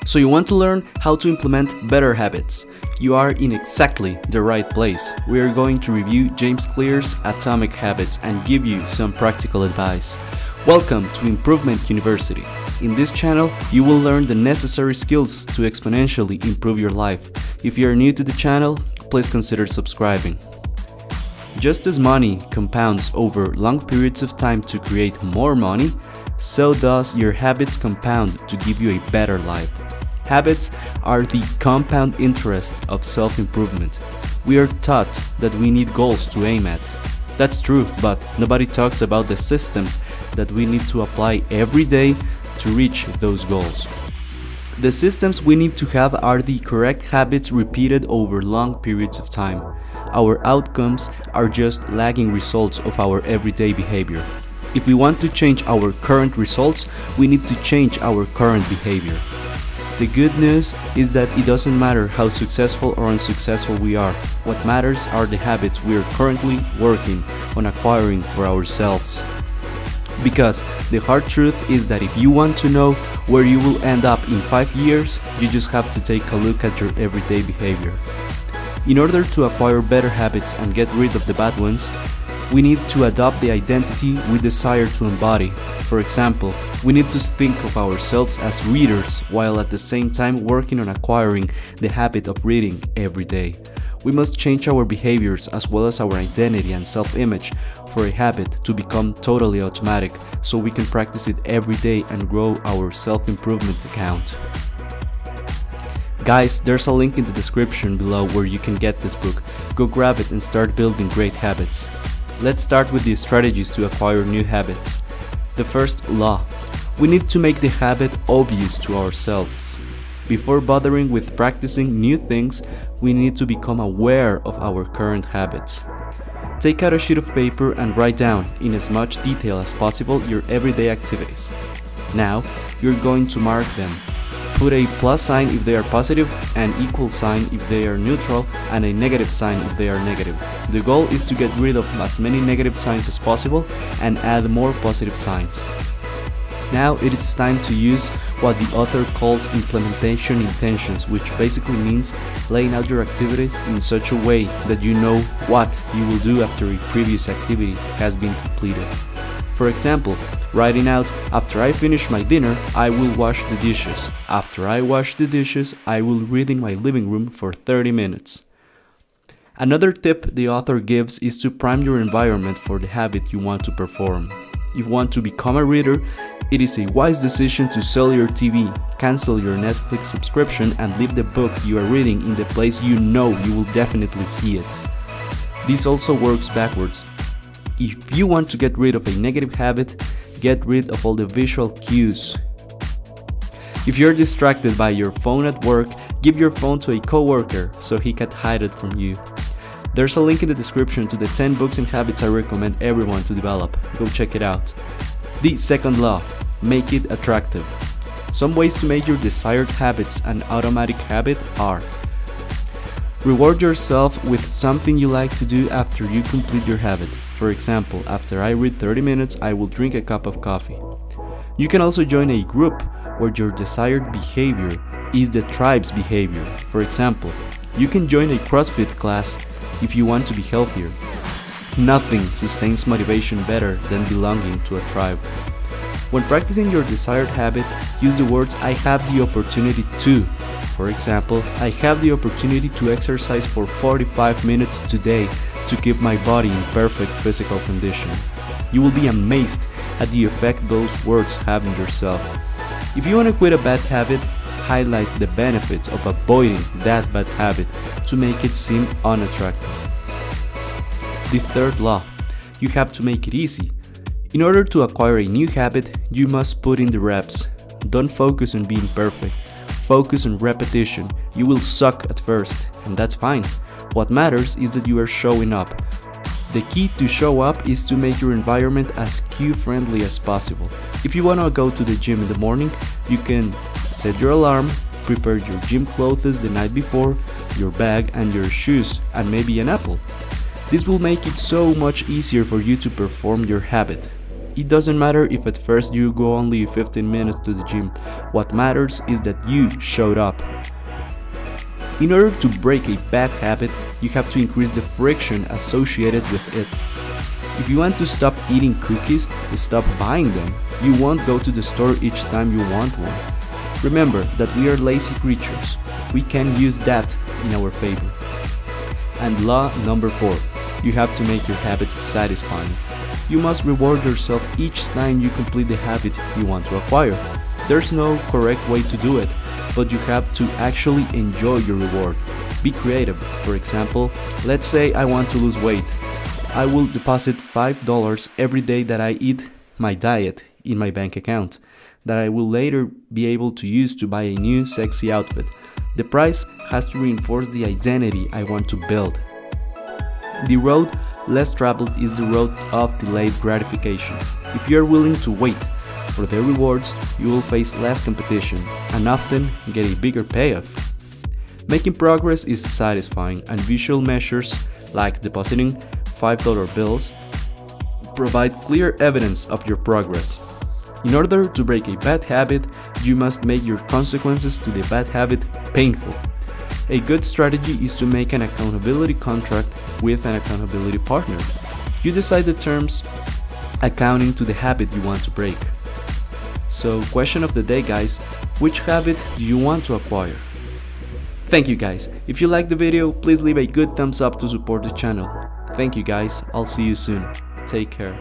So you want to learn how to implement better habits? You are in exactly the right place. We are going to review James Clear's Atomic Habits and give you some practical advice. Welcome to Improvement University. In this channel, you will learn the necessary skills to exponentially improve your life. If you are new to the channel, please consider subscribing. Just as money compounds over long periods of time to create more money, so does your habits compound to give you a better life. Habits are the compound interest of self-improvement. We are taught that we need goals to aim at. That's true, but nobody talks about the systems that we need to apply every day to reach those goals. The systems we need to have are the correct habits repeated over long periods of time. Our outcomes are just lagging results of our everyday behavior. If we want to change our current results, we need to change our current behavior. The good news is that it doesn't matter how successful or unsuccessful we are. What matters are the habits we are currently working on acquiring for ourselves. Because the hard truth is that if you want to know where you will end up in 5 years, you just have to take a look at your everyday behavior. In order to acquire better habits and get rid of the bad ones, we need to adopt the identity we desire to embody. For example, we need to think of ourselves as readers while at the same time working on acquiring the habit of reading every day. We must change our behaviors as well as our identity and self-image for a habit to become totally automatic so we can practice it every day and grow our self-improvement account. Guys, there's a link in the description below where you can get this book. Go grab it and start building great habits. Let's start with the strategies to acquire new habits. The first law. We need to make the habit obvious to ourselves. Before bothering with practicing new things, we need to become aware of our current habits. Take out a sheet of paper and write down, in as much detail as possible, your everyday activities. Now, you're going to mark them. Put a plus sign if they are positive, an equal sign if they are neutral, and a negative sign if they are negative. The goal is to get rid of as many negative signs as possible and add more positive signs. Now it is time to use what the author calls implementation intentions, which basically means laying out your activities in such a way that you know what you will do after a previous activity has been completed. For example, writing out, after I finish my dinner, I will wash the dishes. After I wash the dishes, I will read in my living room for 30 minutes. Another tip the author gives is to prime your environment for the habit you want to perform. If you want to become a reader, it is a wise decision to sell your TV, cancel your Netflix subscription, and leave the book you are reading in the place you know you will definitely see it. This also works backwards. If you want to get rid of a negative habit, get rid of all the visual cues. If you're distracted by your phone at work, give your phone to a coworker so he can hide it from you. There's a link in the description to the 10 books and habits I recommend everyone to develop. Go check it out. The second law, make it attractive. Some ways to make your desired habits an automatic habit are: reward yourself with something you like to do after you complete your habit. For example, after I read 30 minutes, I will drink a cup of coffee. You can also join a group where your desired behavior is the tribe's behavior. For example, you can join a CrossFit class if you want to be healthier. Nothing sustains motivation better than belonging to a tribe. When practicing your desired habit, use the words "I have the opportunity to." For example, I have the opportunity to exercise for 45 minutes today to keep my body in perfect physical condition. You will be amazed at the effect those words have on yourself. If you want to quit a bad habit, highlight the benefits of avoiding that bad habit to make it seem unattractive. The third law, you have to make it easy. In order to acquire a new habit, you must put in the reps. Don't focus on being perfect. Focus on repetition. You will suck at first, and that's fine. What matters is that you are showing up. The key to show up is to make your environment as cue-friendly as possible. If you want to go to the gym in the morning, you can set your alarm, prepare your gym clothes the night before, your bag and your shoes, and maybe an apple. This will make it so much easier for you to perform your habit. It doesn't matter if at first you go only 15 minutes to the gym. What matters is that you showed up. In order to break a bad habit, you have to increase the friction associated with it. If you want to stop eating cookies, stop buying them. You won't go to the store each time you want one. Remember that we are lazy creatures. We can use that in our favor. And law number 4. You have to make your habits satisfying. You must reward yourself each time you complete the habit you want to acquire. There's no correct way to do it, but you have to actually enjoy your reward. Be creative. For example, let's say I want to lose weight. I will deposit $5 every day that I eat my diet in my bank account, that I will later be able to use to buy a new sexy outfit. The price has to reinforce the identity I want to build. The road less traveled is the road of delayed gratification. If you are willing to wait for the rewards, you will face less competition and often get a bigger payoff. Making progress is satisfying, and visual measures like depositing $5 bills provide clear evidence of your progress. In order to break a bad habit, you must make your consequences to the bad habit painful. A good strategy is to make an accountability contract with an accountability partner. You decide the terms accounting to the habit you want to break. So, question of the day, guys: which habit do you want to acquire? Thank you, guys. If you liked the video, please leave a good thumbs up to support the channel. Thank you, guys. I'll see you soon. Take care.